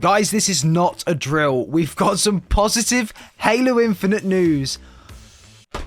Guys, this is not a drill. We've got some positive Halo Infinite news.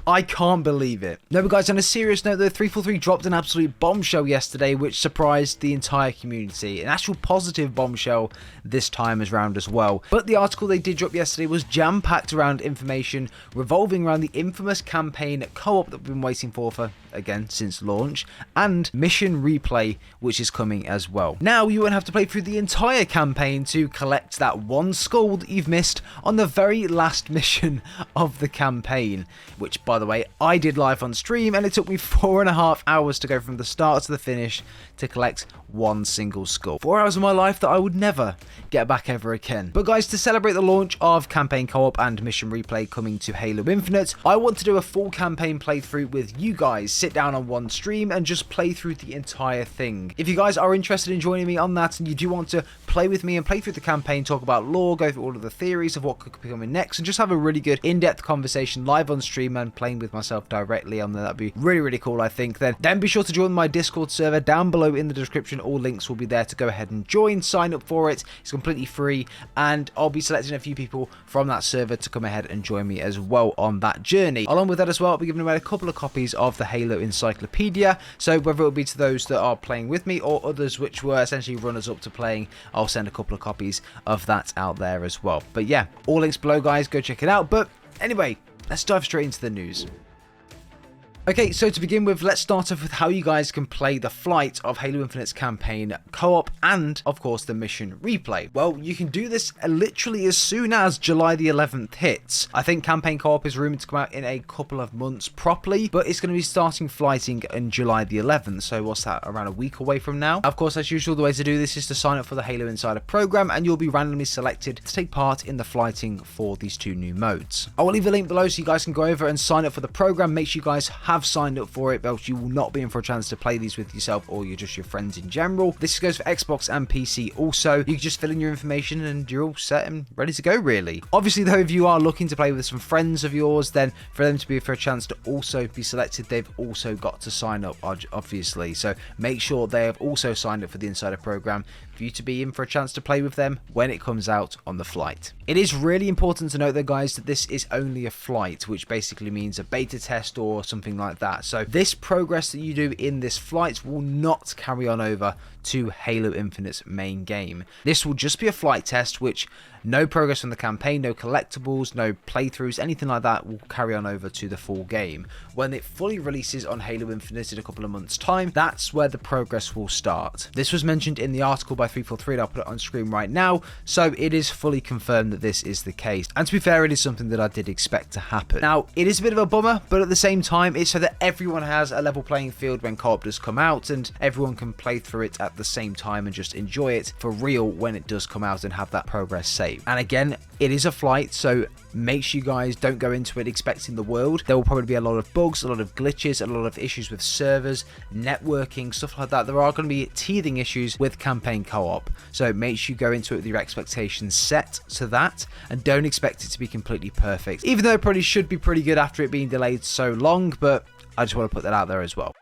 I can't believe it. No, but guys, on a serious note, the 343 dropped an absolute bombshell yesterday, which surprised the entire community. An actual positive bombshell this time around as well. But the article they did drop yesterday was jam-packed around information revolving around the infamous campaign co-op that we've been waiting for again, since launch, and mission replay, which is coming as well. Now, you won't have to play through the entire campaign to collect that one skull that you've missed on the very last mission of the campaign, which, by the way, I did live on stream, and it took me 4.5 hours to go from the start to the finish to collect one single skull. 4 hours of my life that I would never get back ever again. But guys, to celebrate the launch of campaign co-op and mission replay coming to Halo Infinite, I want to do a full campaign playthrough with you guys. Sit down on one stream and just play through the entire thing. If you guys are interested in joining me on that, and you do want to play with me and play through the campaign, talk about lore, go through all of the theories of what could be coming next, and just have a really good in-depth conversation live on stream and playing with myself directly on there, that'd be really, really cool, I think. Then be sure to join my Discord server down below in the description. All links will be there to go ahead and join, sign up for it. It's completely free, and I'll be selecting a few people from that server to come ahead and join me as well on that journey. Along with that as well, I'll be giving away a couple of copies of the Halo Encyclopedia, so whether it'll be to those that are playing with me or others which were essentially runners up to playing, I'll send a couple of copies of that out there as well. But yeah, all links below, guys, go check it out. But anyway, let's dive straight into the news. Okay, so to begin with, let's start off with how you guys can play the flight of Halo Infinite's campaign co-op and, of course, the mission replay. Well, you can do this literally as soon as July the 11th hits. I think campaign co-op is rumoured to come out in a couple of months properly, but it's going to be starting flighting in July the 11th, so what's that, around a week away from now? Of course, as usual, the way to do this is to sign up for the Halo Insider program, and you'll be randomly selected to take part in the flighting for these two new modes. I will leave a link below so you guys can go over and sign up for the program. Make sure you guys have signed up for it, else you will not be in for a chance to play these with yourself or just your friends in general. This goes for Xbox and PC also. You can just fill in your information and you're all set and ready to go, really. Obviously, though, if you are looking to play with some friends of yours, then for them to be for a chance to also be selected, they've also got to sign up, obviously. So make sure they have also signed up for the Insider program for you to be in for a chance to play with them when it comes out on the flight. It is really important to note, though, guys, that this is only a flight, which basically means a beta test or something like that. So this progress that you do in this flight will not carry on over to Halo Infinite's main game. This will just be a flight test, which no progress from the campaign, no collectibles, no playthroughs, anything like that will carry on over to the full game. When it fully releases on Halo Infinite in a couple of months' time, that's where the progress will start. This was mentioned in the article by 343, and I'll put it on screen right now, so it is fully confirmed that this is the case. And to be fair, it is something that I did expect to happen. Now, it is a bit of a bummer, but at the same time, it's so that everyone has a level playing field when co-op does come out, and everyone can play through it at the same time and just enjoy it for real when it does come out and have that progress saved. And again, it is a flight, so make sure you guys don't go into it expecting the world. There will probably be a lot of bugs, a lot of glitches, a lot of issues with servers, networking, stuff like that. There are going to be teething issues with campaign co-op, so make sure you go into it with your expectations set to that and don't expect it to be completely perfect, even though it probably should be pretty good after it being delayed so long. But I just want to put that out there as well.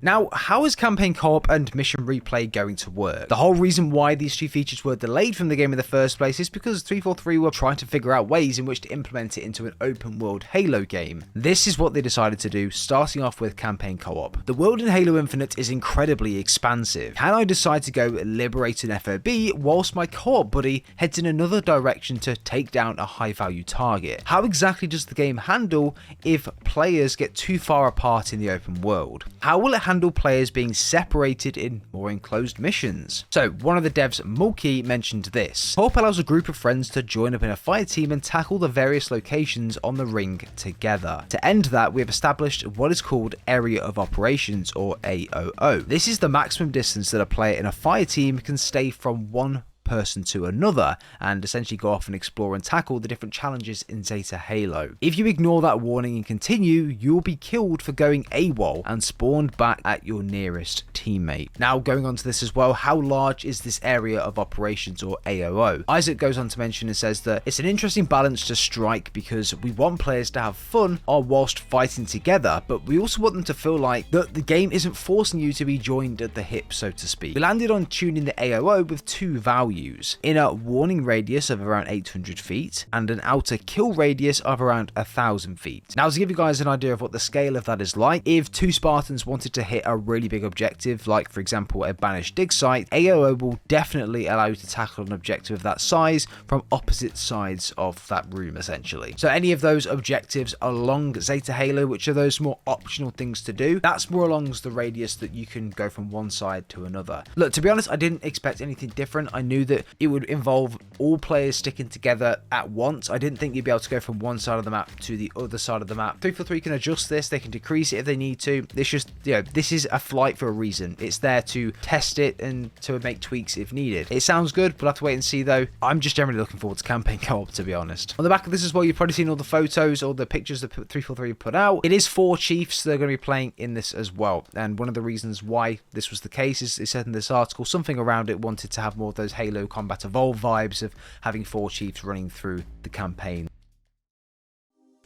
Now, how is campaign co-op and mission replay going to work? The whole reason why these two features were delayed from the game in the first place is because 343 were trying to figure out ways in which to implement it into an open world Halo game. This is what they decided to do, starting off with campaign co-op. The world in Halo Infinite is incredibly expansive. Can I decide to go liberate an FOB whilst my co-op buddy heads in another direction to take down a high value target? How exactly does the game handle if players get too far apart in the open world? How will it handle players being separated in more enclosed missions? So one of the devs, Mulkey, mentioned this. Co-op allows a group of friends to join up in a fire team and tackle the various locations on the ring together. To end that, we have established what is called Area of Operations, or AOO. This is the maximum distance that a player in a fire team can stay from one person to another and essentially go off and explore and tackle the different challenges in Zeta Halo. If you ignore that warning and continue, you'll be killed for going AWOL and spawned back at your nearest teammate. Now, going on to this as well, how large is this area of operations, or AOO? Isaac goes on to mention and says that it's an interesting balance to strike because we want players to have fun whilst fighting together, but we also want them to feel like that the game isn't forcing you to be joined at the hip, so to speak. We landed on tuning the AOO with two values. values in a warning radius of around 800 feet and an outer kill radius of around 1,000 feet. Now, to give you guys an idea of what the scale of that is like, if two Spartans wanted to hit a really big objective, like for example a banished dig site, AOO will definitely allow you to tackle an objective of that size from opposite sides of that room essentially. So any of those objectives along Zeta Halo, which are those more optional things to do, that's more along the radius that you can go from one side to another. Look, to be honest, I didn't expect anything different. I knew that it would involve all players sticking together at once. I didn't think you'd be able to go from one side of the map to the other side of the map. 343 can adjust this, they can decrease it if they need to. This just, this is a flight for a reason. It's there to test it and to make tweaks if needed. It sounds good, we'll have to wait and see though. I'm just generally looking forward to campaign co-op, to be honest. On the back of this as well, you've probably seen all the photos or the pictures that 343 put out. It is 4 chiefs that are going to be playing in this as well. And one of the reasons why this was the case is it said in this article something around it wanted to have more of those Halo Combat Evolved vibes of having 4 chiefs running through the campaign.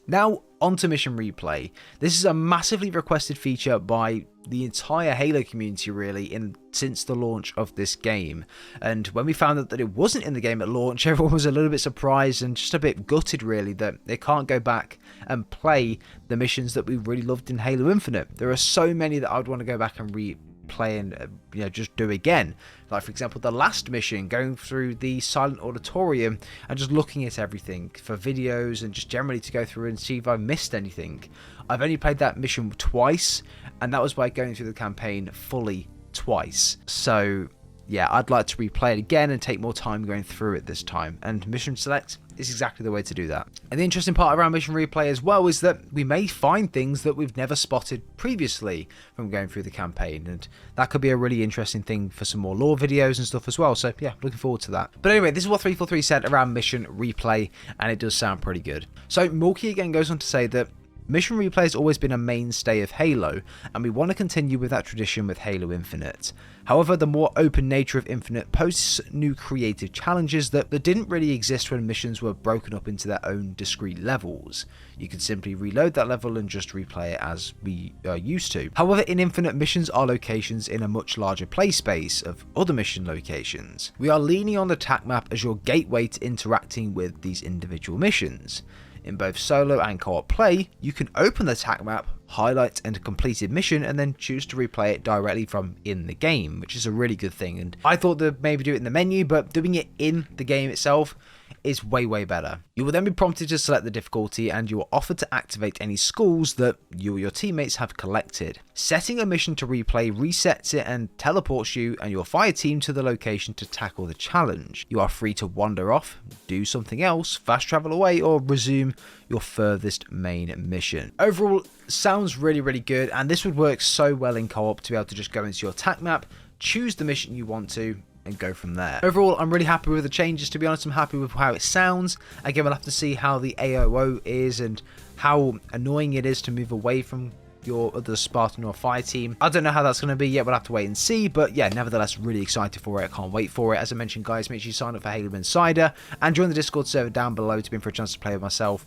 Now, onto mission replay. This is a massively requested feature by the entire Halo community really since the launch of this game, and when we found out that it wasn't in the game at launch, everyone was a little bit surprised and just a bit gutted really that they can't go back and play the missions that we really loved in Halo Infinite. There are so many that I would want to go back and replay and just do again, like for example the last mission, going through the silent auditorium and just looking at everything for videos and just generally to go through and see if I missed anything. I've only played that mission twice, and that was by going through the campaign fully twice. So yeah, I'd like to replay it again and take more time going through it this time, and mission select is exactly the way to do that. And the interesting part around mission replay as well is that we may find things that we've never spotted previously from going through the campaign, and that could be a really interesting thing for some more lore videos and stuff as well. So yeah, looking forward to that. But anyway, this is what 343 said around mission replay, and it does sound pretty good. So Morky again goes on to say that mission replay has always been a mainstay of Halo, and we want to continue with that tradition with Halo Infinite. However, the more open nature of Infinite poses new creative challenges that didn't really exist when missions were broken up into their own discrete levels. You could simply reload that level and just replay it as we are used to. However, in Infinite, missions are locations in a much larger play space of other mission locations. We are leaning on the TAC map as your gateway to interacting with these individual missions. In both solo and co-op play, you can open the TAC map, highlight a completed mission, and then choose to replay it directly from in the game, which is a really good thing. And I thought they'd maybe do it in the menu, but doing it in the game itself is way better. You will then be prompted to select the difficulty, and you are offered to activate any skulls that you or your teammates have collected. Setting a mission to replay resets it and teleports you and your fire team to the location to tackle the challenge. You are free to wander off, do something else, fast travel away, or resume your furthest main mission. Overall, sounds really good, and this would work so well in co-op to be able to just go into your TAC map, choose the mission you want to, and go from there. Overall, I'm really happy with the changes, to be honest. I'm happy with how it sounds. Again, we'll have to see how the AOO is and how annoying it is to move away from your other Spartan or fire team. I don't know how that's going to be yet, we'll have to wait and see, but yeah, nevertheless, really excited for it. I can't wait for it. As I mentioned, guys, make sure you sign up for Halo Insider and join the Discord server down below to be in for a chance to play with myself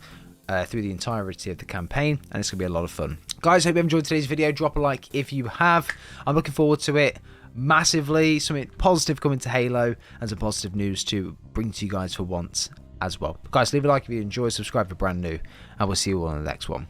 through the entirety of the campaign, and it's going to be a lot of fun. Guys, hope you enjoyed today's video. Drop a like if you have. I'm looking forward to it massively. Something positive coming to Halo and some positive news to bring to you guys for once as well. Guys, leave a like if you enjoy, subscribe if you're brand new, and we'll see you all in the next one.